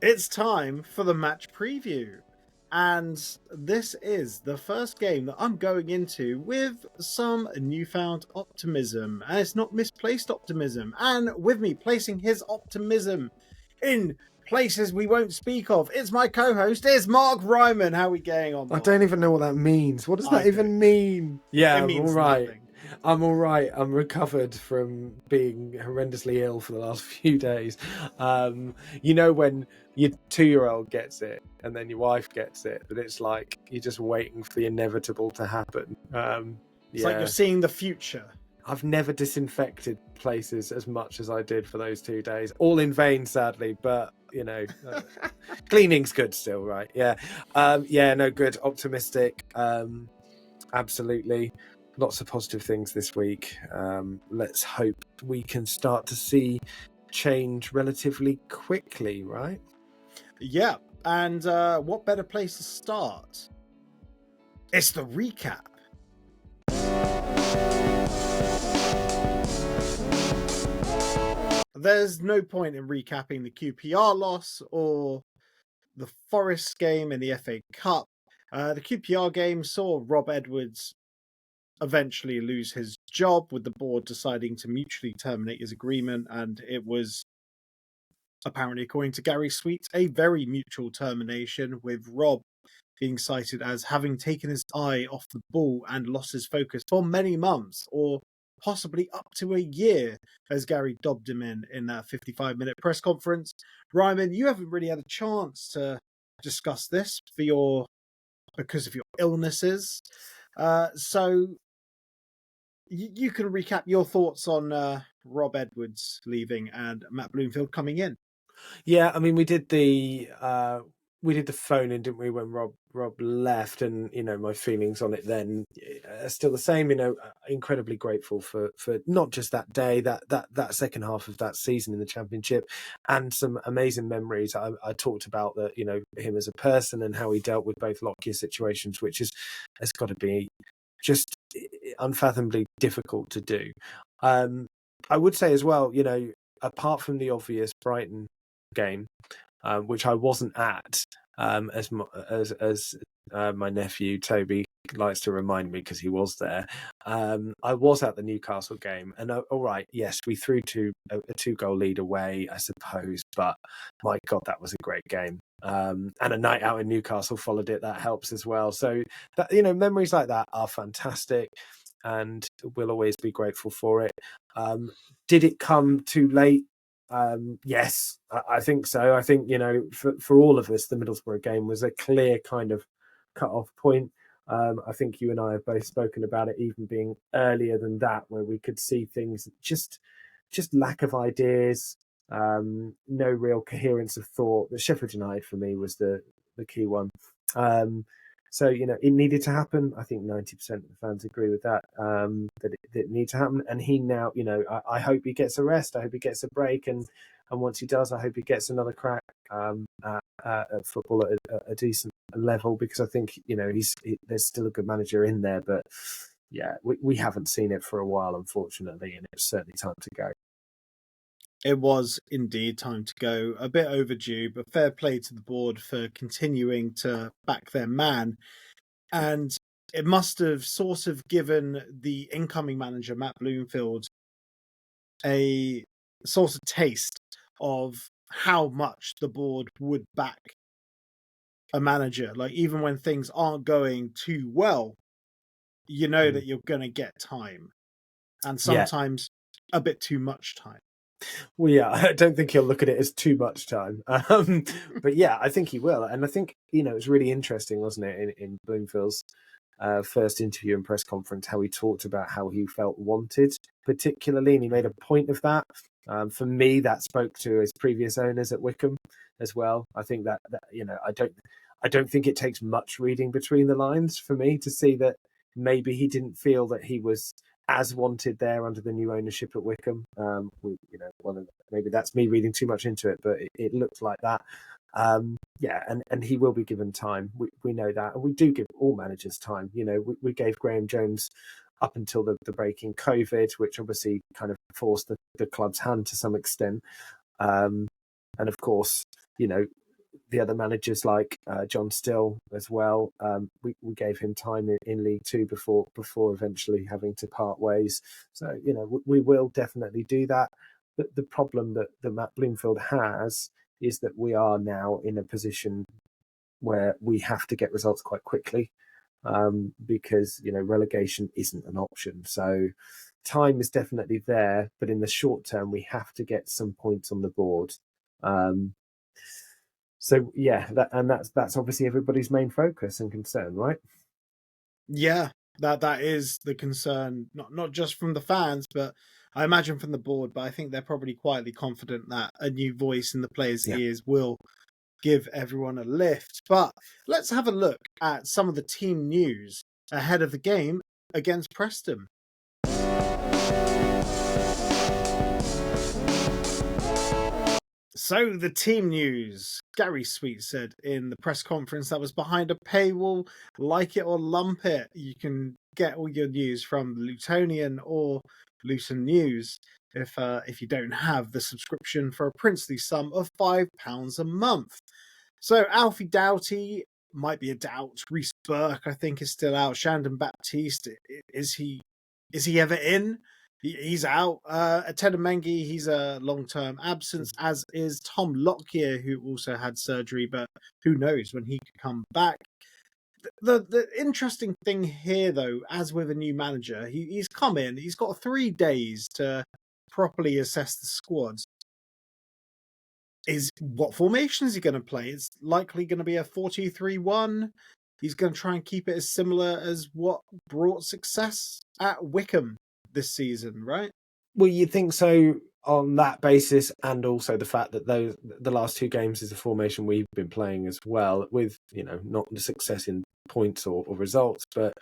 It's time for the match preview. And this is the first game that I'm going into with some newfound optimism. And it's not misplaced optimism. And with me placing his optimism in places we won't speak of, it's my co-host, it's Mark Ryman. How are we getting on, I Mark? don't even know what that means. What does I that even mean? Yeah, It I'm all means right. nothing. I'm all right. I'm recovered from being horrendously ill for the last few days. You know when your 2-year-old gets it and then your wife gets it, but it's like you're just waiting for the inevitable to happen. It's like you're seeing the future. I've never disinfected places as much as I did for those 2 days. All in vain, sadly, but you know, cleaning's good still, right? Yeah. No, good. Optimistic. Absolutely. Lots of positive things this week. Let's hope we can start to see change relatively quickly, right? Yeah. And what better place to start? It's the recap. There's no point in recapping the QPR loss or the Forest game in the FA Cup. The QPR game saw Rob Edwards eventually lose his job, with the board deciding to mutually terminate his agreement, and it was, apparently according to Gary Sweet, a very mutual termination, with Rob being cited as having taken his eye off the ball and lost his focus for many months, or possibly up to a year, as Gary dobbed him in that 55-minute press conference. Ryman, you haven't really had a chance to discuss this because of your illnesses. So you can recap your thoughts on Rob Edwards leaving and Matt Bloomfield coming in. Yeah, I mean, we did the phone in, didn't we, when Rob left, and you know, my feelings on it then are still the same. You know, incredibly grateful for not just that day, that second half of that season in the Championship, and some amazing memories. I talked about that, you know, him as a person and how he dealt with both Lockyer situations, which has got to be just unfathomably difficult to do. I would say as well, you know, apart from the obvious Brighton game, which I wasn't at, as my nephew Toby likes to remind me because he was there. I was at the Newcastle game, and all right, yes, we threw a 2-goal lead away, I suppose, but my God, that was a great game. And a night out in Newcastle followed it. That helps as well. So that, you know, memories like that are fantastic, and we'll always be grateful for it. Did it come too late? Yes, I think so. I think, you know, for all of us, the Middlesbrough game was a clear kind of cut-off point. I think you and I have both spoken about it even being earlier than that, where we could see things just lack of ideas, no real coherence of thought. The Sheffield United for me was the key one. So, you know, it needed to happen. I think 90% of the fans agree with that, that it needs to happen. And he now, you know, I hope he gets a rest. I hope he gets a break. And once he does, I hope he gets another crack at football at a decent level, because I think, you know, there's still a good manager in there. But yeah, we haven't seen it for a while, unfortunately, and it's certainly time to go. It was indeed time to go. A bit overdue, but fair play to the board for continuing to back their man. And it must have sort of given the incoming manager, Matt Bloomfield, a sort of taste of how much the board would back a manager. Like, even when things aren't going too well, you know that you're going to get time. And sometimes a bit too much time. Well, yeah, I don't think he'll look at it as too much time. But yeah, I think he will. And I think, you know, it's really interesting, wasn't it, in Bloomfield's first interview and press conference, how he talked about how he felt wanted, particularly, and he made a point of that. For me, that spoke to his previous owners at Wycombe as well. I think that you know, I don't think it takes much reading between the lines for me to see that maybe he didn't feel that he was as wanted there under the new ownership at Wycombe. You know, maybe that's me reading too much into it, but it looked like that. Yeah, and he will be given time. We know that, and we do give all managers time. You know, we gave Graham Jones up until the break in COVID, which obviously kind of forced the club's hand to some extent. And of course, you know, the other managers like John Still as well. We gave him time in League Two before eventually having to part ways. So we will definitely do that. The problem that Matt Bloomfield has is that we are now in a position where we have to get results quite quickly, because relegation isn't an option. So time is definitely there, but in the short term we have to get some points on the board. So yeah, that's obviously everybody's main focus and concern, right? Yeah, that is the concern, not just from the fans, but I imagine from the board. But I think they're probably quietly confident that a new voice in the players' ears will give everyone a lift. But let's have a look at some of the team news ahead of the game against Preston. So the team news. Gary Sweet said in the press conference that was behind a paywall, like it or lump it. You can get all your news from Lutonian or Luton News if you don't have the subscription for a princely sum of £5 a month. So Alfie Doughty might be a doubt. Reece Burke, I think, is still out. Shandon Baptiste, is he ever in? He's out. Ateda Mengi, he's a long-term absence, as is Tom Lockyer, who also had surgery, but who knows when he could come back. The interesting thing here, though, as with a new manager, he's come in, he's got 3 days to properly assess the squad. What formation is he going to play? It's likely going to be a 4-2-3-1. He's going to try and keep it as similar as what brought success at Wickham this season, right? Well, you think so on that basis, and also the fact that the last 2 games is a formation we've been playing as well, with not the success in points or results, but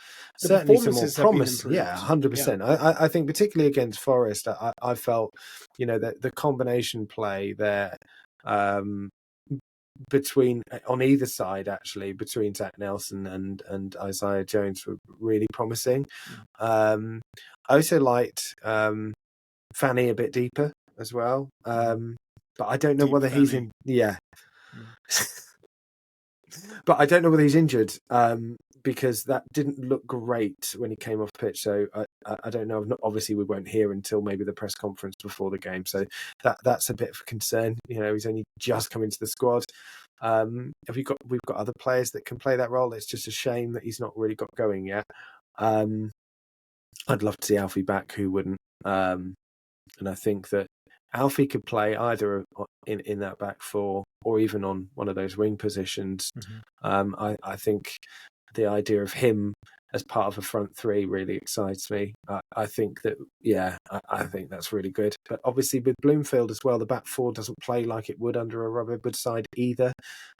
The certainly some more performances have been promise. improved. Yeah, 100%. I think particularly against Forest, I felt that the combination play there, between on either side, actually, between Zach Nelson and Isaiah Jones, were really promising. I also liked Fanny a bit deeper as well, but I don't know whether he's in. Yeah, but I don't know whether he's injured, because that didn't look great when he came off pitch. So I don't know. Obviously, we won't hear until maybe the press conference before the game. So that's a bit of a concern. He's only just come into the squad. We've got other players that can play that role. It's just a shame that he's not really got going yet. I'd love to see Alfie back. Who wouldn't? And I think that Alfie could play either in that back four or even on one of those wing positions. I think the idea of him as part of a front three really excites me. I think that, I think that's really good. But obviously with Bloomfield as well, the back four doesn't play like it would under a Rob Edwards side either.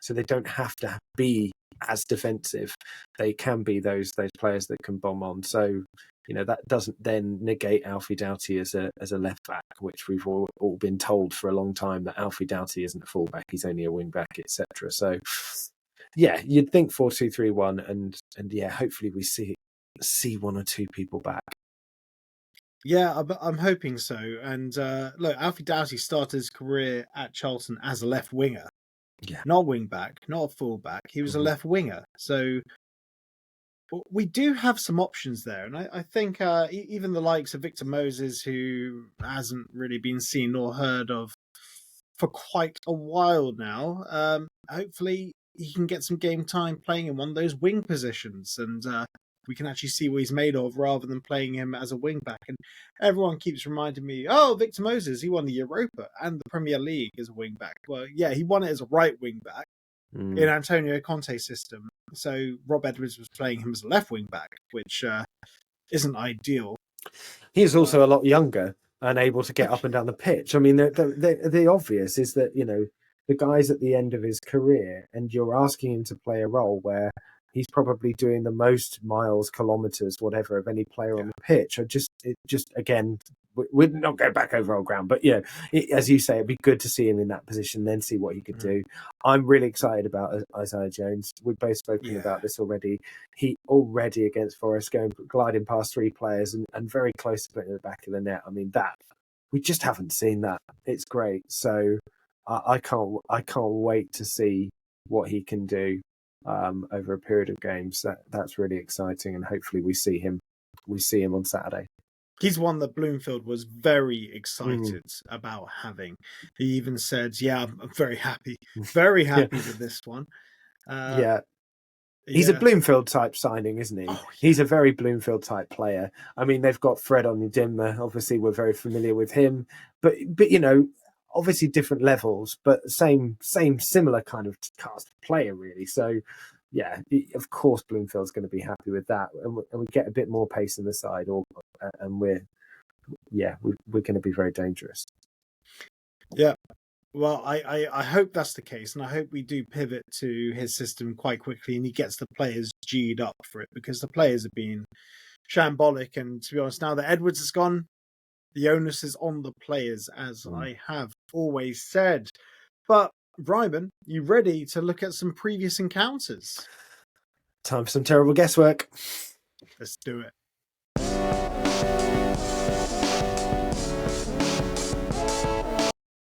So they don't have to be as defensive. They can be those players that can bomb on. So, that doesn't then negate Alfie Doughty as a left back, which we've all been told for a long time that Alfie Doughty isn't a full back, he's only a wing back, etc. So, yeah, you'd think 4-2-3-1, and hopefully we see 1 or 2 people back. Yeah, I'm hoping so. And look, Alfie Doughty started his career at Charlton as a left winger, not a wing back, not a full back. He was a left winger. So we do have some options there, and I think even the likes of Victor Moses, who hasn't really been seen nor heard of for quite a while now, hopefully he can get some game time playing in one of those wing positions, and we can actually see what he's made of rather than playing him as a wing back. And everyone keeps reminding me, Victor Moses, he won the Europa and the Premier League as a wing back. Well, yeah, he won it as a right wing back in Antonio Conte's system. So Rob Edwards was playing him as a left wing back, which isn't ideal. He's also a lot younger and able to get up and down the pitch. I mean, the obvious is that, the guy's at the end of his career and you're asking him to play a role where he's probably doing the most miles, kilometres, whatever, of any player on the pitch. Again, we're not going back over old ground, but as you say, it'd be good to see him in that position, then see what he could do. I'm really excited about Isaiah Jones. We've both spoken about this already. He already against Forest gliding past 3 players and very close to putting it in the back of the net. I mean, that we just haven't seen that. It's great. So I can't wait to see what he can do over a period of games. That's really exciting, and hopefully we see him on Saturday. He's one that Bloomfield was very excited about having. He even said, "Yeah, I'm very happy with this one." He's a Bloomfield type signing, isn't he? Oh, yeah. He's a very Bloomfield type player. I mean, they've got Fred Onyedinma. Obviously, we're very familiar with him, but obviously different levels, but similar kind of cast of player, really. So, yeah, of course, Bloomfield's going to be happy with that, and we get a bit more pace in the side, and we're going to be very dangerous. Yeah. Well, I hope that's the case, and I hope we do pivot to his system quite quickly, and he gets the players G'd up for it, because the players have been shambolic, and to be honest, now that Edwards is gone, the onus is on the players, as I have always said. But Ryman, you ready to look at some previous encounters? Time for some terrible guesswork. Let's do it.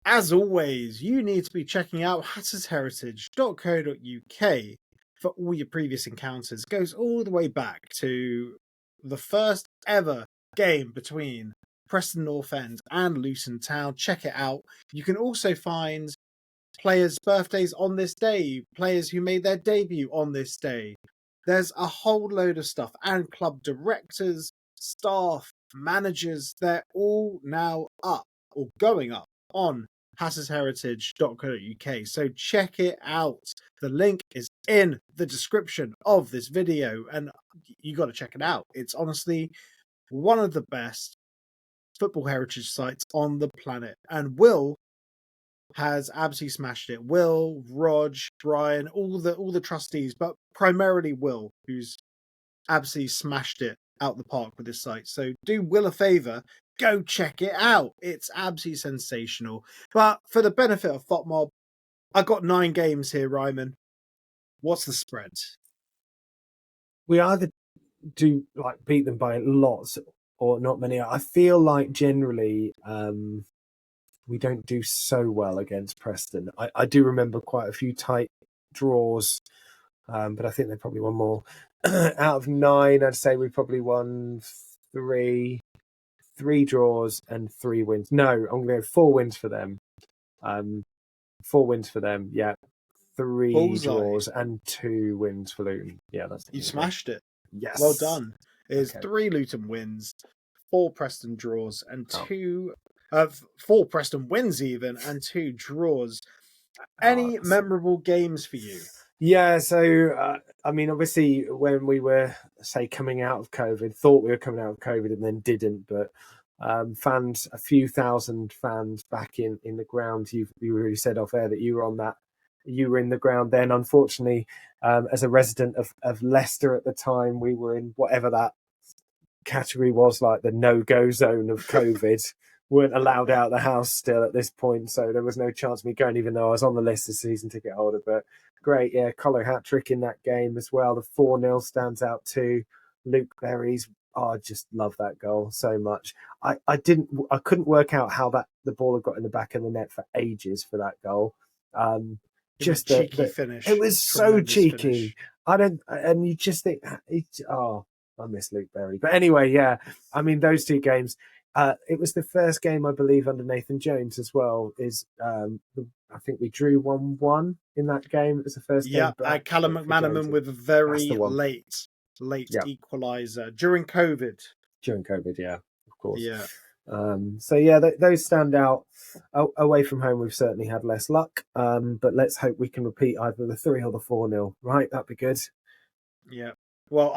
As always, you need to be checking out hattersheritage.co.uk for all your previous encounters. It goes all the way back to the first ever game between Preston North End and Luton Town. Check it out. You can also find players' birthdays on this day, players who made their debut on this day. There's a whole load of stuff, and club directors, staff, managers, they're all now up or going up on hattersheritage.co.uk. So check it out. The link is in the description of this video, and you got to check it out. It's honestly one of the best football heritage sites on the planet, and Will has absolutely smashed it. Will, Rog, Brian, all the trustees, but primarily Will, who's absolutely smashed it out the park with this site. So do Will a favour, go check it out. It's absolutely sensational. But for the benefit of FOTMob, I got 9 games here, Ryman. What's the spread? We either do beat them by lots or not many. I feel like generally we don't do so well against Preston. I do remember quite a few tight draws, but I think they probably won more. Out of 9, I'd say we probably won 3 draws and 3 wins. No, I'm going to go 4 wins for them. 4 wins for them, yeah. 3 Bullseye. Draws and 2 wins for Luton. Yeah, You smashed it. Yes. Well done. There's 3 Luton wins, 4 Preston draws, and 2... 4 Preston wins even, and 2 draws. Any memorable games for you? Yeah, so, I mean, obviously, when we were, say, coming out of COVID, thought we were coming out of COVID and then didn't, but fans, a few thousand fans back in the ground. You already said off air that you were on that. You were in the ground then. Unfortunately, as a resident of Leicester at the time, we were in whatever that category was, like the no-go zone of COVID. Weren't allowed out of the house still at this point, so there was no chance of me going, even though I was on the list as season ticket holder. But great, yeah, Collar hat-trick in that game as well. The 4-0 stands out too. Luke Berry's, I just love that goal so much. I couldn't work out how the ball had got in the back of the net for ages for that goal. Just a cheeky finish. It was so cheeky. Finish. And you just think, I miss Luke Berry. But anyway, yeah, I mean, those 2 games. It was the first game, I believe, under Nathan Jones as well. I think we drew 1-1 in that game. It was the first game. Yeah, Callum McManaman with a very late equaliser during COVID. During COVID, yeah, of course. Yeah. So yeah, those stand out. Away from home, we've certainly had less luck. But let's hope we can repeat either the 3 or the 4-0. Right, that'd be good. Yeah. Well,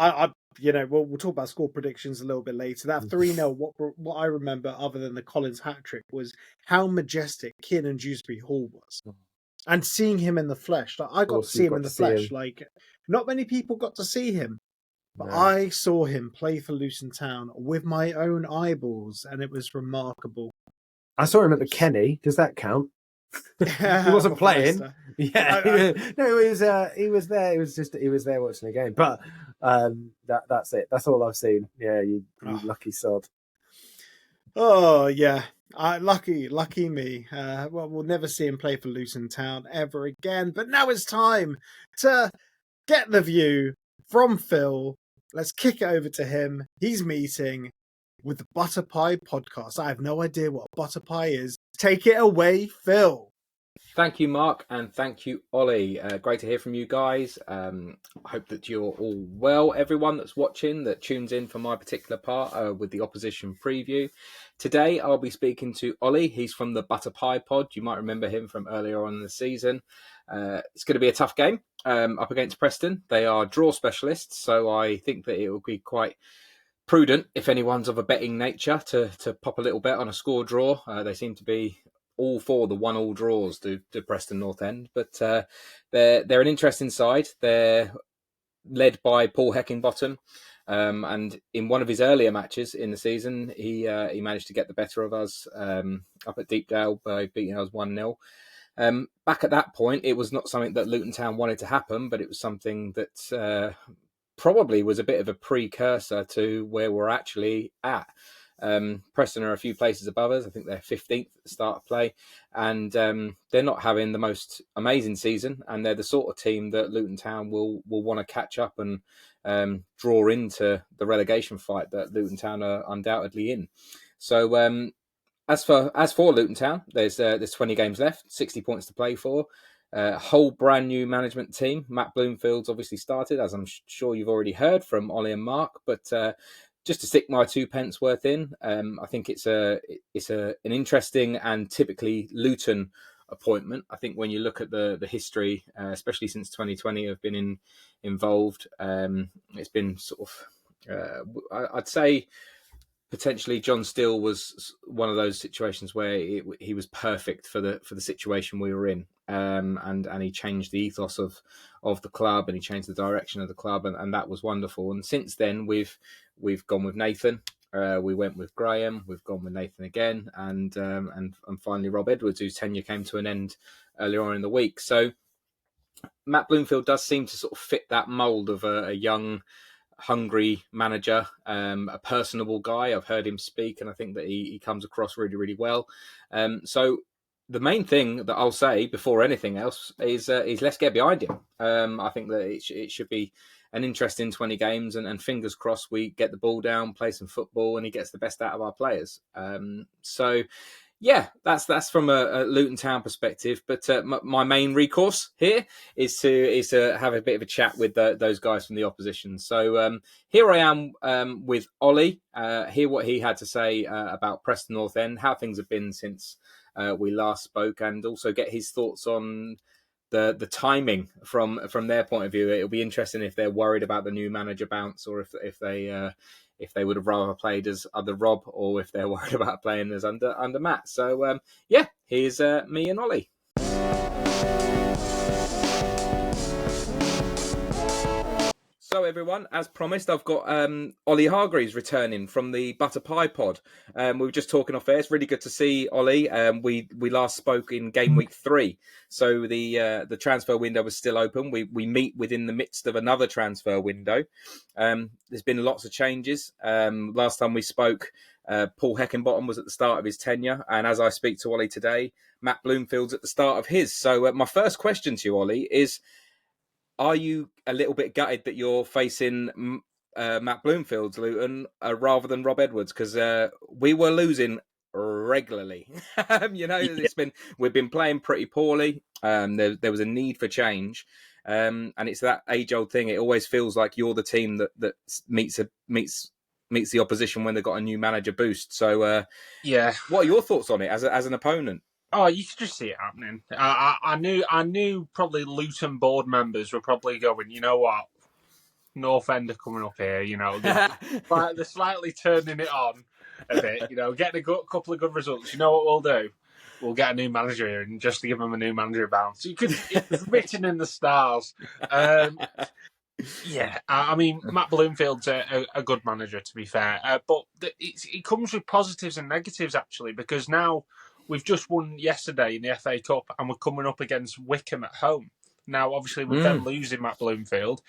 we'll talk about score predictions a little bit later. That 3-0, what I remember, other than the Collins hat-trick, was how majestic Kiernan Dewsbury Hall was. And seeing him in the flesh. Like, I got to see him in the flesh. Like, not many people got to see him. But no. I saw him play for Luton Town with my own eyeballs, and it was remarkable. I saw him at the Kenny. Does that count? He wasn't playing. Yeah, no, he was there. He was there watching the game. But that's it. That's all I've seen. Yeah, you lucky sod. Oh yeah. Lucky me. Well, we'll never see him play for Luton Town ever again. But now it's time to get the view from Phill. Let's kick it over to him. He's meeting with the Butter Pie podcast. I have no idea what Butter Pie is. Take it away, Phill. Thank you, Mark, and thank you, Ollie. Great to hear from you guys. I hope that you're all well. Everyone that's watching, that tunes in for my particular part with the opposition preview. Today, I'll be speaking to Ollie. He's from the Butter Pie Pod. You might remember him from earlier on in the season. It's going to be a tough game up against Preston. They are draw specialists, so I think that it will be quite prudent if anyone's of a betting nature to pop a little bet on a score draw. They seem to be all for the 1-1 draws to Preston North End, but they're an interesting side. They're led by Paul Heckingbottom, and in one of his earlier matches in the season, he managed to get the better of us up at Deepdale by beating us 1-0. Back at that point, it was not something that Luton Town wanted to happen, but it was something that probably was a bit of a precursor to where we're actually at. Preston are a few places above us. I think they're 15th at the start of play, and they're not having the most amazing season, and they're the sort of team that Luton Town will want to catch up and draw into the relegation fight that Luton Town are undoubtedly in. So as for Luton Town, there's 20 games left, 60 points to play for. A whole brand new management team. Matt Bloomfield's obviously started, as I'm sure you've already heard from Ollie and Mark, but just to stick my 2 pence worth in, I think it's an interesting and typically Luton appointment. I think when you look at the history, especially since 2020, have been involved. It's been sort of, I'd say, potentially John Steele was one of those situations where he was perfect for the situation we were in, and he changed the ethos of the club, and he changed the direction of the club, and that was wonderful. And since then, we've gone with Nathan, we went with Graham, we've gone with Nathan again, and finally Rob Edwards, whose tenure came to an end earlier on in the week. So Matt Bloomfield does seem to sort of fit that mould of a young, hungry manager, a personable guy. I've heard him speak, and I think that he comes across really, really well. So the main thing that I'll say before anything else is let's get behind him. I think that it should be an interesting 20 games, and fingers crossed we get the ball down, play some football, and he gets the best out of our players. So yeah, that's from a Luton Town perspective. But my main recourse here is to have a bit of a chat with those guys from the opposition. So here I am with Ollie. Hear what he had to say about Preston North End, how things have been since we last spoke, and also get his thoughts on the timing from their point of view. It'll be interesting if they're worried about the new manager bounce, or if they would have rather played as under Rob, or if they're worried about playing as under Matt. So yeah, here's me and Ollie. So everyone, as promised, I've got Ollie Hargreaves returning from the Butter Pie Pod. We were just talking off air. It's really good to see Ollie. We last spoke in game week 3, so the transfer window was still open. We meet within the midst of another transfer window. There's been lots of changes. Last time we spoke, Paul Heckingbottom was at the start of his tenure, and as I speak to Ollie today, Matt Bloomfield's at the start of his. So my first question to you, Ollie, is: are you a little bit gutted that you're facing Matt Bloomfield's Luton rather than Rob Edwards? Because we were losing regularly. We've been playing pretty poorly. There was a need for change, and it's that age-old thing. It always feels like you're the team that meets the opposition when they've got a new manager boost. So yeah, what are your thoughts on it as an opponent? Oh, you could just see it happening. I knew probably Luton board members were probably going, you know what, North End are coming up here, they're slightly turning it on a bit, getting a couple of good results. You know what we'll do? We'll get a new manager here, and just to give them a new manager bounce. It's written in the stars. Yeah, I mean, Matt Bloomfield's a good manager, to be fair, but it comes with positives and negatives, actually, because now we've just won yesterday in the FA Cup, and we're coming up against Wickham at home. Now, obviously, with them losing Matt Bloomfield,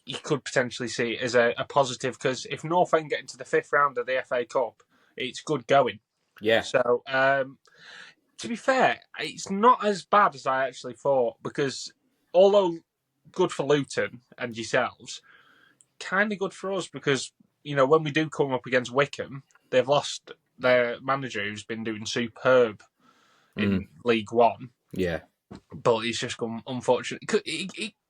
you could potentially see it as a positive, because if North End get into the 5th round of the FA Cup, it's good going. Yeah. So, to be fair, it's not as bad as I actually thought, because although good for Luton and yourselves, kind of good for us, because, you know, when we do come up against Wickham, they've lost their manager who's been doing superb in League One. Yeah. But it's just gone unfortunate.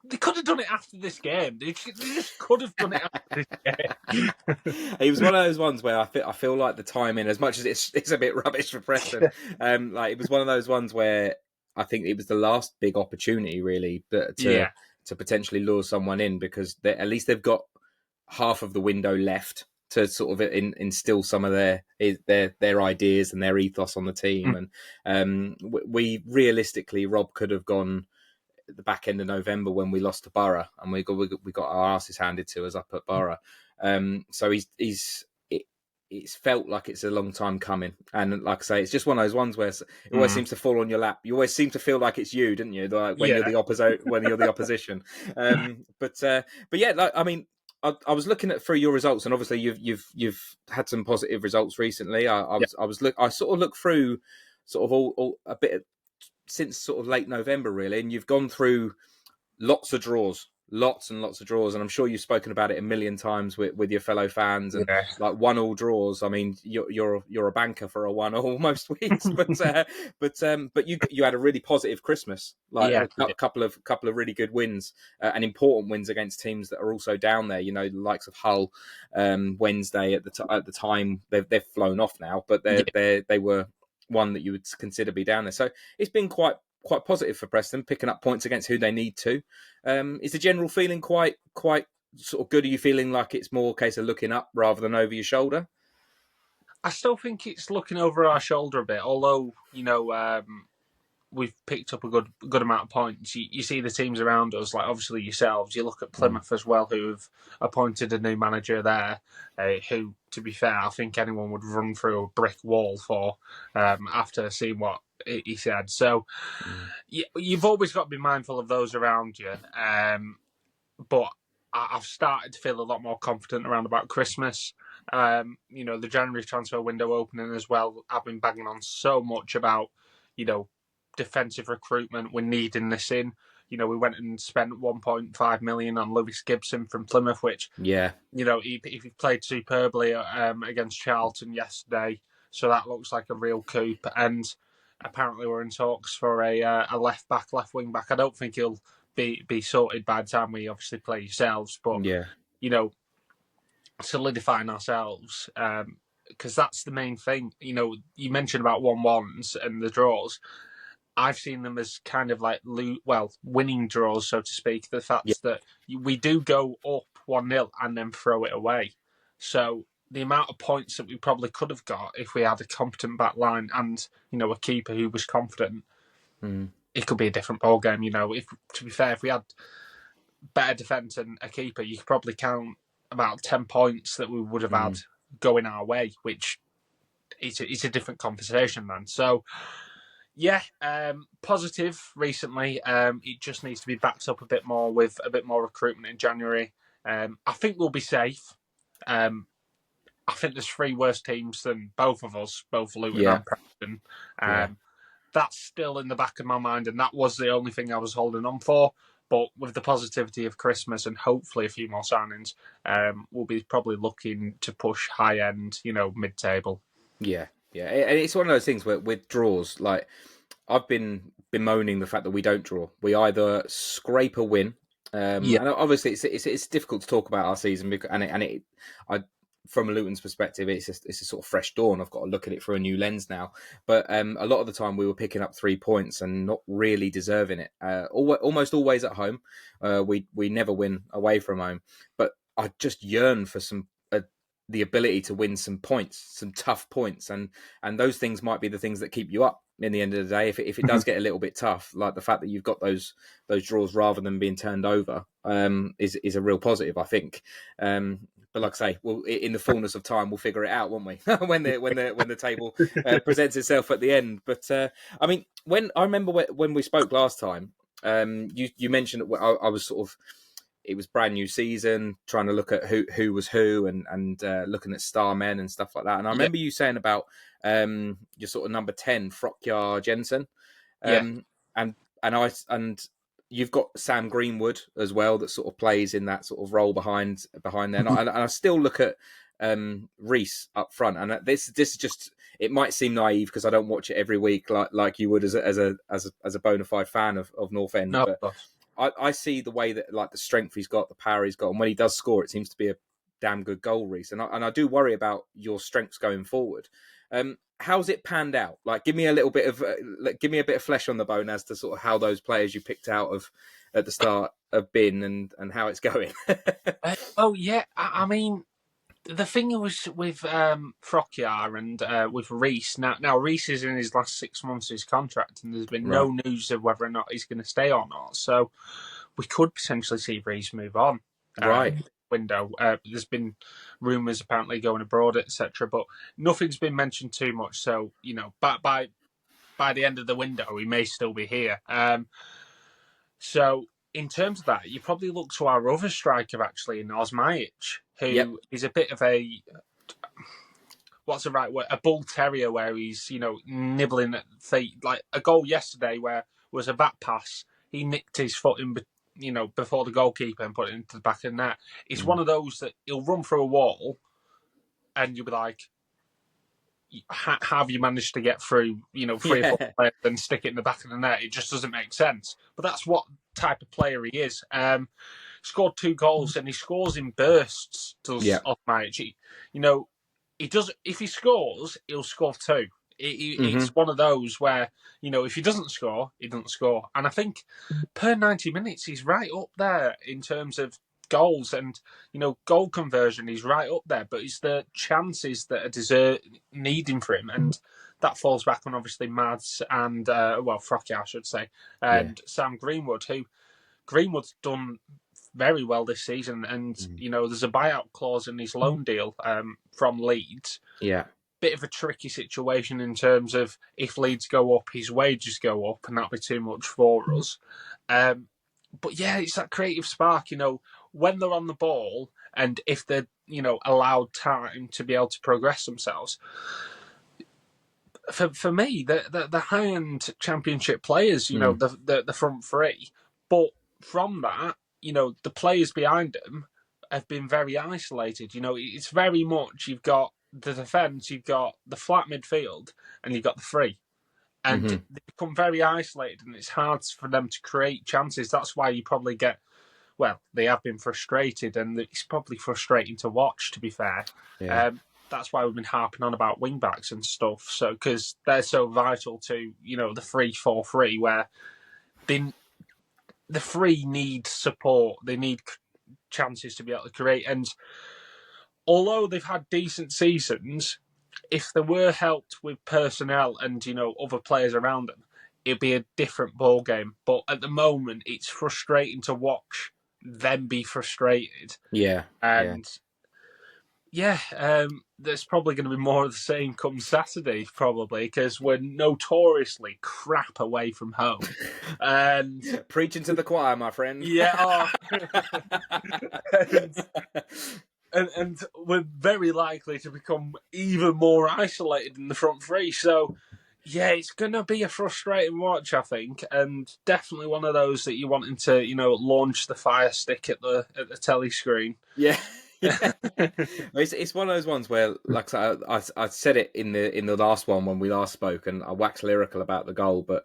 They could have done it after this game. They just could have done it after this game. It was one of those ones where I feel like the timing, as much as it's a bit rubbish for Preston, like it was one of those ones where I think it was the last big opportunity really to potentially lure someone in, because at least they've got half of the window left to sort of instill some of their ideas and their ethos on the team. And we realistically, Rob could have gone at the back end of November when we lost to Borough, and we got our asses handed to us up at Borough. So it's felt like it's a long time coming, and like I say, it's just one of those ones where it always seems to fall on your lap. You always seem to feel like it's you, didn't you? Like when you're the opposition. But yeah, like, I mean, I was looking through your results, and obviously you've had some positive results recently. I sort of looked through sort of all a bit since sort of late November really, and you've gone through lots and lots of draws, and I'm sure you've spoken about it a million times with your fellow fans, and like 1-1 draws. I mean, you're a banker for a 1-1 most weeks, but you had a really positive Christmas, like a couple of really good wins, and important wins against teams that are also down there. You know, the likes of Hull, Wednesday at the time they've flown off now, but they were one that you would consider be down there. So it's been quite positive for Preston, picking up points against who they need to. Is the general feeling quite sort of good? Are you feeling like it's more a case of looking up rather than over your shoulder? I still think it's looking over our shoulder a bit, although, you know, we've picked up a good amount of points. You see the teams around us, like obviously yourselves. You look at Plymouth as well, who have appointed a new manager there, who, to be fair, I think anyone would run through a brick wall for after seeing what he said. So you've always got to be mindful of those around you. But I've started to feel a lot more confident around about Christmas. You know, the January transfer window opening as well. I've been banging on so much about, you know, defensive recruitment. We're needing this in. You know, we went and spent 1.5 million on Lewis Gibson from Plymouth, which, you know, he played superbly against Charlton yesterday. So that looks like a real coup. And apparently we're in talks for a left wing back. I don't think he'll be sorted by the time we obviously play yourselves, but you know, solidifying ourselves, because that's the main thing. You know, you mentioned about 1-1s and the draws. I've seen them as kind of like winning draws, so to speak. The fact that we do go up 1-0 and then throw it away. So the amount of points that we probably could have got if we had a competent back line and, you know, a keeper who was confident, it could be a different ball game. You know, to be fair, if we had better defence and a keeper, you could probably count about 10 points that we would have had going our way, which it's a different conversation, man. So, positive recently. It just needs to be backed up a bit more with a bit more recruitment in January. I think we'll be safe. I think there's 3 worse teams than both of us, both Luton and Preston. That's still in the back of my mind, and that was the only thing I was holding on for. But with the positivity of Christmas and hopefully a few more signings, we'll be probably looking to push high end, you know, mid-table. Yeah. And it's one of those things where with draws, like I've been bemoaning the fact that we don't draw. We either scrape a win, and obviously it's difficult to talk about our season because, from a Luton's perspective, it's a sort of fresh dawn. I've got to look at it through a new lens now. But a lot of the time we were picking up 3 points and not really deserving it. Almost always at home. We never win away from home. But I just yearn for the ability to win some points, some tough points. And those things might be the things that keep you up in the end of the day. If it does get a little bit tough, like the fact that you've got those draws rather than being turned over is a real positive, I think. But like I say, well, in the fullness of time, we'll figure it out, won't we? when the table presents itself at the end. But I mean, I remember when we spoke last time, you mentioned I was sort of, it was brand new season, trying to look at who was who and looking at star men and stuff like that. And I remember you saying about your sort of number 10, Frokjar Jensen. Yeah. And you've got Sam Greenwood as well that sort of plays in that sort of role behind there. And I still look at Reece up front, and this is just, it might seem naive because I don't watch it every week like you would as a bona fide fan of North End, No, but I see the way that, like, the strength he's got, the power he's got, and when he does score, it seems to be a damn good goal, Reece. And I do worry about your strengths going forward. How's it panned out? Like, give me a bit of flesh on the bone as to sort of how those players you picked out at the start have been and how it's going. I mean, the thing was with Frokjar and with Reece. Now Reece is in his last 6 months of his contract, and there's been no news of whether or not he's going to stay or not. So we could potentially see Reece move on. Window. There's been rumours apparently going abroad, etc., but nothing's been mentioned too much. So, you know, by the end of the window, he may still be here. So in terms of that, you probably look to our other striker actually in Osmajic, who is a bit of a, what's the right word, a bull terrier, where he's, you know, nibbling at feet. Like a goal yesterday where was a back pass, he nicked his foot in, you know, before the goalkeeper and put it into the back of the net. It's one of those that he'll run through a wall and you'll be like, how have you managed to get through, you know, 3 or 4 players and stick it in the back of the net? It just doesn't make sense. But that's what type of player he is. Scored 2 goals and he scores in bursts, does Osmajic. You know, he does, if he scores, he'll score 2. It's one of those where, you know, if he doesn't score, he doesn't score. And I think per 90 minutes, he's right up there in terms of goals and, you know, goal conversion. He's right up there, but it's the chances that are needing for him. And that falls back on, obviously, Mads and, Frokjar, I should say, and Sam Greenwood, who Greenwood's done very well this season. And, you know, there's a buyout clause in his loan deal from Leeds. Yeah. Bit of a tricky situation in terms of if Leeds go up, his wages go up, and that'll be too much for us. But yeah, it's that creative spark, you know, when they're on the ball and if they're, you know, allowed time to be able to progress themselves. For me, the high-end championship players, you know, the front three. But from that, you know, the players behind them have been very isolated. You know, it's very much, you've got the defence, you've got the flat midfield, and you've got the three. And they become very isolated, and it's hard for them to create chances. That's why you probably get, well, they have been frustrated, and it's probably frustrating to watch, to be fair. Yeah. That's why we've been harping on about wing-backs and stuff, so because they're so vital to, you know, the 3-4-3, where the three need support, they need chances to be able to create. And although they've had decent seasons, if they were helped with personnel and, you know, other players around them, it'd be a different ball game. But at the moment, it's frustrating to watch them be frustrated. Yeah. And there's probably going to be more of the same come Saturday, probably, because we're notoriously crap away from home. And preaching to the choir, my friend. Yeah. And we're very likely to become even more isolated in the front three. So, yeah, it's going to be a frustrating watch, I think, and definitely one of those that you're wanting to, you know, launch the fire stick at the telly screen. Yeah. It's one of those ones where, like I said it in the last one when we last spoke, and I waxed lyrical about the goal, but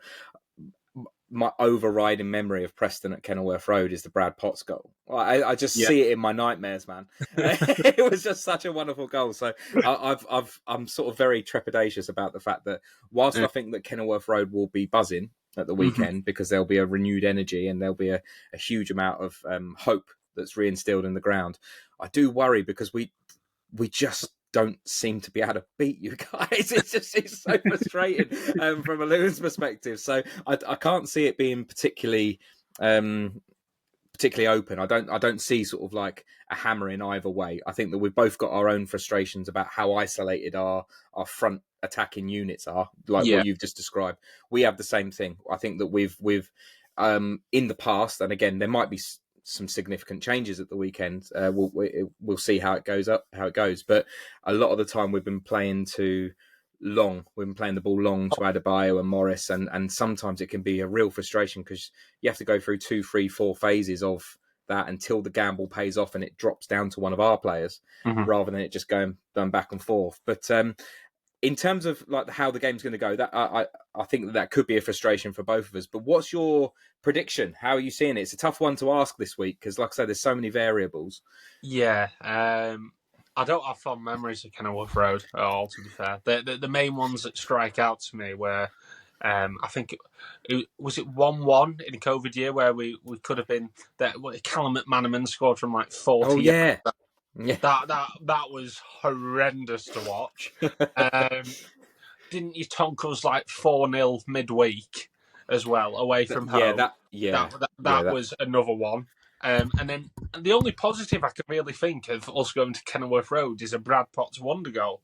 my overriding memory of Preston at Kenilworth Road is the Brad Potts goal. I just see it in my nightmares, man. It was just such a wonderful goal. So I'm sort of very trepidatious about the fact that whilst I think that Kenilworth Road will be buzzing at the weekend because there'll be a renewed energy and there'll be a huge amount of hope that's reinstilled in the ground, I do worry because we just don't seem to be able to beat you guys. It's so frustrating from a Luton's perspective. So I can't see it being particularly open. I don't see sort of like a hammering either way. I think that we've both got our own frustrations about how isolated our front attacking units are, like what you've just described. We have the same thing. I think that we've in the past, and again there might be some significant changes at the weekend. We'll see how it goes. But a lot of the time we've been playing to long. We've been playing the ball long to Adebayo and Morris, and sometimes it can be a real frustration because you have to go through 2, 3, 4 phases of that until the gamble pays off and it drops down to one of our players, rather than it just going back and forth. But in terms of like how the game's going to go, that I think that could be a frustration for both of us. But what's your prediction? How are you seeing it? It's a tough one to ask this week because, like I said, there's so many variables. Yeah, I don't have fond memories of Kenilworth Road at all, to be fair. The main ones that strike out to me were, I think, was it 1-1 in a COVID year where we could have been, Callum McManaman scored from like 40 Oh, yeah. Yeah. That was horrendous to watch. Didn't you tonk us like 4-0 midweek as well, away from home? That was another one. And then the only positive I can really think of us going to Kenilworth Road is a Brad Potts wonder goal,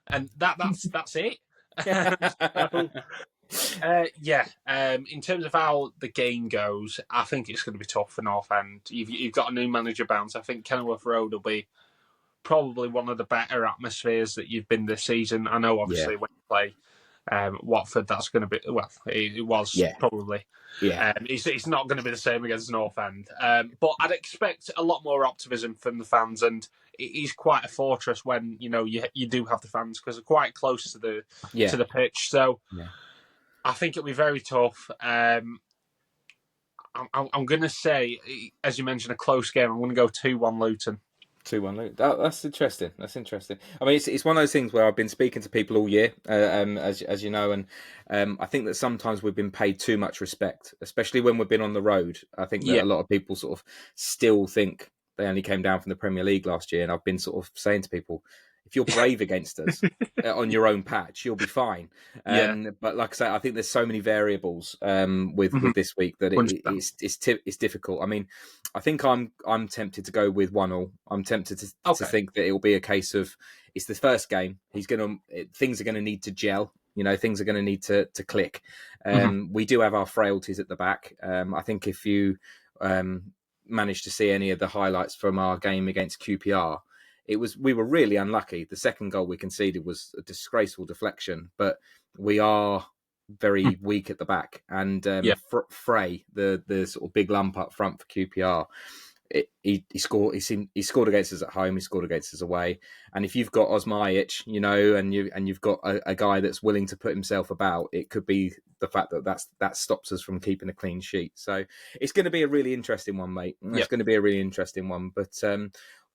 and that's it. In terms of how the game goes, I think it's going to be tough for North End. You've got a new manager bounce. I think Kenilworth Road will be probably one of the better atmospheres that you've been this season. I know, obviously, when you play Watford, that's going to be, well, it was probably. Yeah. It's not going to be the same against North End. But I'd expect a lot more optimism from the fans, and it is quite a fortress when, you know, you do have the fans because they're quite close to the pitch. So I think it'll be very tough. I'm going to say, as you mentioned, a close game. I'm going to go 2-1 Luton. 2-1 Luton. That's interesting. That's interesting. I mean, it's one of those things where I've been speaking to people all year, as you know, and I think that sometimes we've been paid too much respect, especially when we've been on the road. I think that a lot of people sort of still think they only came down from the Premier League last year, and I've been sort of saying to people, if you're brave against us on your own patch, you'll be fine. But like I say, I think there's so many variables with this week that it's difficult. I mean, I think I'm tempted to go with 1-1. I'm tempted to think that it will be a case of it's the first game. Things are going to need to gel. You know, things are going to need to click. We do have our frailties at the back. I think if you managed to see any of the highlights from our game against QPR, we were really unlucky. The second goal we conceded was a disgraceful deflection, but we are very weak at the back. And Frey, the sort of big lump up front for QPR, he scored against us at home. He scored against us away. And if you've got Osmajic, you know, and you've got a guy that's willing to put himself about, it could be the fact that stops us from keeping a clean sheet. So it's going to be a really interesting one, mate. It's going to be a really interesting one. But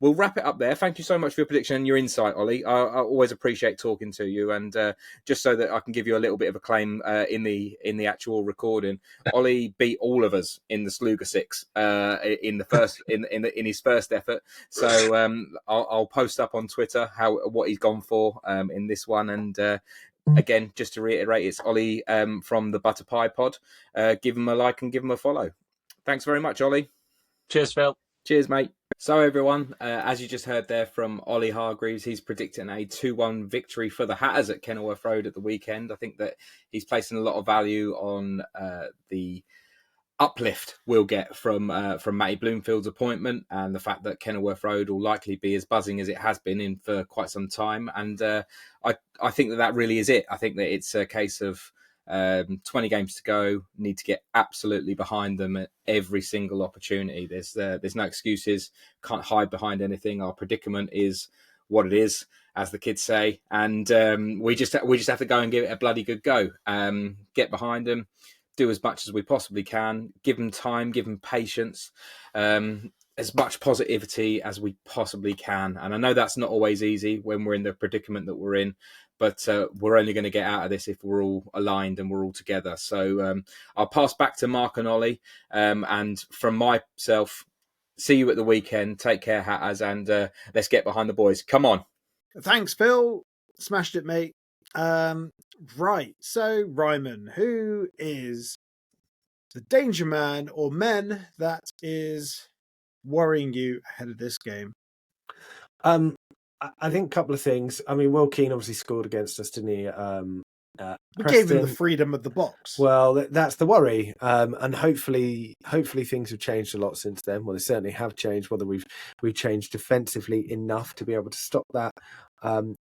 we'll wrap it up there. Thank you so much for your prediction and your insight, Ollie. I always appreciate talking to you. And just so that I can give you a little bit of a claim in the actual recording, Ollie beat all of us in the Sluga 6 in the first in his first effort. So I'll post up on Twitter what he's gone for in this one. And again, just to reiterate, it's Ollie from the Butter Pie Pod. Give him a like and give him a follow. Thanks very much, Ollie. Cheers, Phil. Cheers, mate. So, everyone, as you just heard there from Ollie Hargreaves, he's predicting a 2-1 victory for the Hatters at Kenilworth Road at the weekend. I think that he's placing a lot of value on the uplift we'll get from Matty Bloomfield's appointment and the fact that Kenilworth Road will likely be as buzzing as it has been in for quite some time. And I think that really is it. I think that it's a case of 20 games to go, need to get absolutely behind them at every single opportunity. There's no excuses, can't hide behind anything. Our predicament is what it is, as the kids say, and we just have to go and give it a bloody good go. Get behind them, do as much as we possibly can, give them time, give them patience, as much positivity as we possibly can. And I know that's not always easy when we're in the predicament that we're in, but we're only going to get out of this if we're all aligned and we're all together. So I'll pass back to Mark and Ollie. And from myself, see you at the weekend. Take care, Hatters, and let's get behind the boys. Come on. Thanks, Phil. Smashed it, mate. Right. So, Ryman, who is the danger man or men that is worrying you ahead of this game? I think a couple of things. I mean, Will Keane obviously scored against us, didn't he? We gave him the freedom of the box. Well, that's the worry, and hopefully things have changed a lot since then. Well, they certainly have changed. Whether we've changed defensively enough to be able to stop that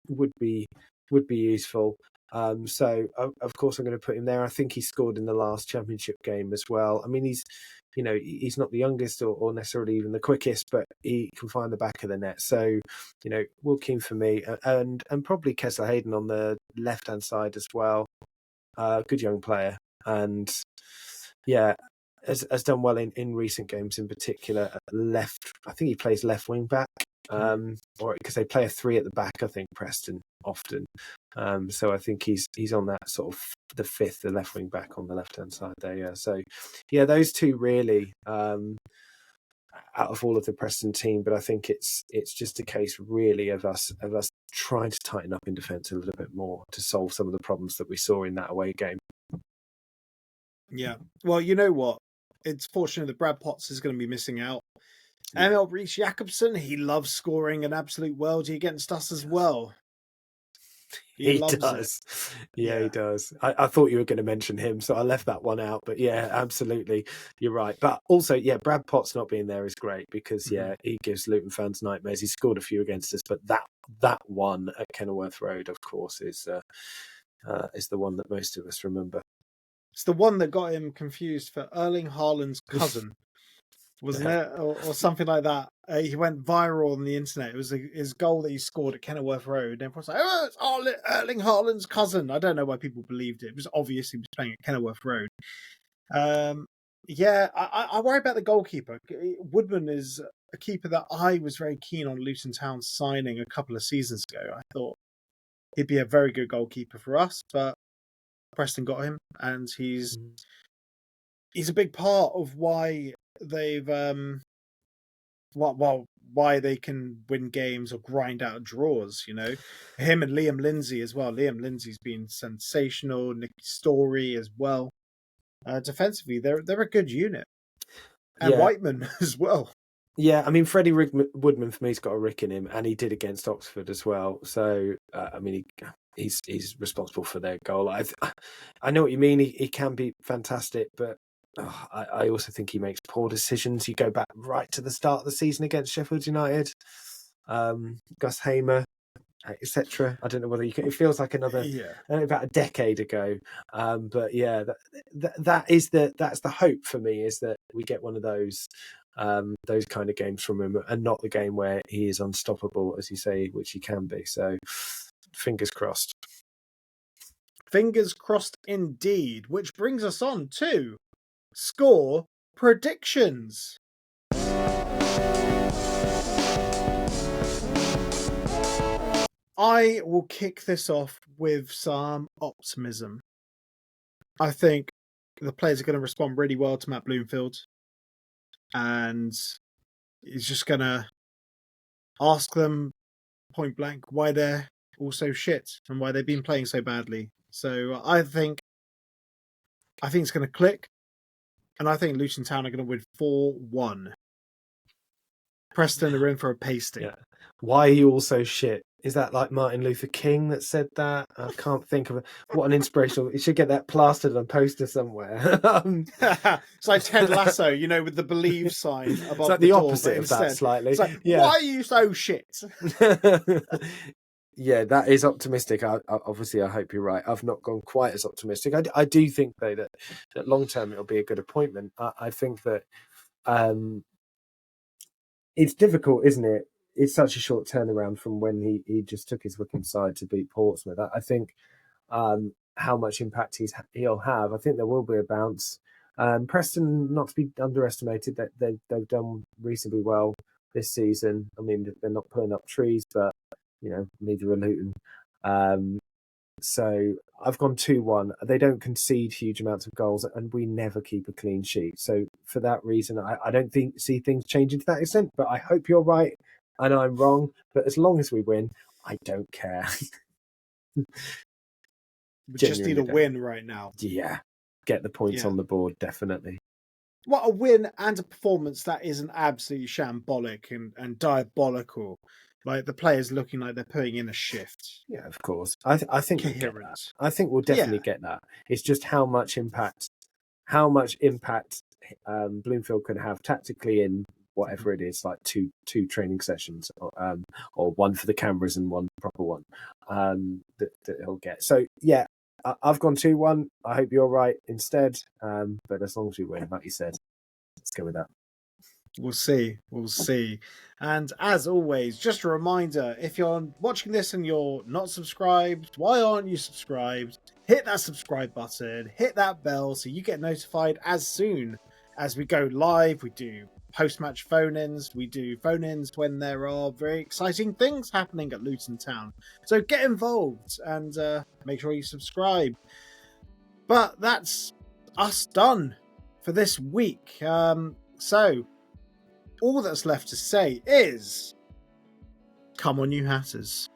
would be would be useful. So of course I'm going to put him there. I think he scored in the last championship game as well. I mean, he's not the youngest or necessarily even the quickest, but he can find the back of the net. So, Will Keane for me, and probably Kessler Hayden on the left hand side as well. Good young player, and yeah, has done well in recent games in particular. Left, I think he plays left wing back, or because they play a 3 at the back. I think Preston often. So I think he's on that sort of the 5th, the left wing back on the left hand side there. Yeah. So yeah, those two really out of all of the Preston team, but I think it's just a case really of us trying to tighten up in defence a little bit more to solve some of the problems that we saw in that away game. Yeah. Well, you know what? It's fortunate that Brad Potts is going to be missing out. Emil Reece Jacobson, he loves scoring an absolute worldie against us as well. He loves does. it. Yeah, he does. I thought you were going to mention him, so I left that one out. But yeah, absolutely. You're right. But also, yeah, Brad Potts not being there is great because, he gives Luton fans nightmares. He scored a few against us, but that one at Kenilworth Road, of course, is the one that most of us remember. It's the one that got him confused for Erling Haaland's cousin, wasn't it? Or something like that. He went viral on the internet. It was his goal that he scored at Kenilworth Road. And everyone's like, oh, it's Erling Haaland's cousin. I don't know why people believed it. It was obvious he was playing at Kenilworth Road. I worry about the goalkeeper. Woodman is a keeper that I was very keen on Luton Town signing a couple of seasons ago. I thought he'd be a very good goalkeeper for us, but Preston got him, and he's a big part of why they've why they can win games or grind out draws. Him and Liam Lindsay as well. Liam Lindsay's been sensational. Nicky Story as well. Defensively, they're a good unit, and Whiteman as well. Yeah, I mean, Freddie Woodman for me's got a rick in him, and he did against Oxford as well. So I mean, he's responsible for their goal. I know what you mean. He can be fantastic, but I also think he makes poor decisions. You go back right to the start of the season against Sheffield United, Gus Hamer, etc. I don't know whether you can. It feels like about a decade ago. But yeah, that's the hope for me, is that we get one of those kind of games from him, and not the game where he is unstoppable, as you say, which he can be. So fingers crossed. Fingers crossed indeed. Which brings us on to score predictions. I will kick this off with some optimism. I think the players are going to respond really well to Matt Bloomfield, and he's just going to ask them point blank why they're all so shit and why they've been playing so badly. So I think it's going to click, and I think Luton Town are going to win 4-1. Preston are in for a pasting. Yeah. Why are you all so shit? Is that like Martin Luther King that said that? I can't think of it. What an inspirational... You should get that plastered on a poster somewhere. It's like Ted Lasso, with the believe sign above. It's like the opposite of that slightly. It's like, why are you so shit? Yeah, that is optimistic. Obviously, I hope you're right. I've not gone quite as optimistic. I do think, though, that long term it'll be a good appointment. I think that it's difficult, isn't it? It's such a short turnaround from when he just took his Wycombe side to beat Portsmouth. I think how much impact he'll have. I think there will be a bounce. Preston, not to be underestimated, that they've done reasonably well this season. I mean, they're not pulling up trees, but neither are Luton. So I've gone 2-1. They don't concede huge amounts of goals, and we never keep a clean sheet. So for that reason, I don't see things changing to that extent. But I hope you're right and I'm wrong. But as long as we win, I don't care. We just need a win right now. Yeah, get the points on the board, definitely. What a win and a performance that isn't absolutely shambolic and diabolical. Like the players looking like they're putting in a shift. Yeah, of course. I think we'll get that. I think we'll definitely get that. It's just how much impact Bloomfield can have tactically in whatever it is, like two training sessions, or one for the cameras and one proper one. that he'll get. So yeah, I've gone 2-1. I hope you're right instead. But as long as we win, like you said, let's go with that. We'll see. We'll see. And as always, just a reminder, if you're watching this and you're not subscribed, why aren't you subscribed? Hit that subscribe button, hit that bell so you get notified as soon as we go live. We do post-match phone-ins. We do phone-ins when there are very exciting things happening at Luton Town. So get involved and make sure you subscribe. But that's us done for this week. So all that's left to say is, come on, you Hatters.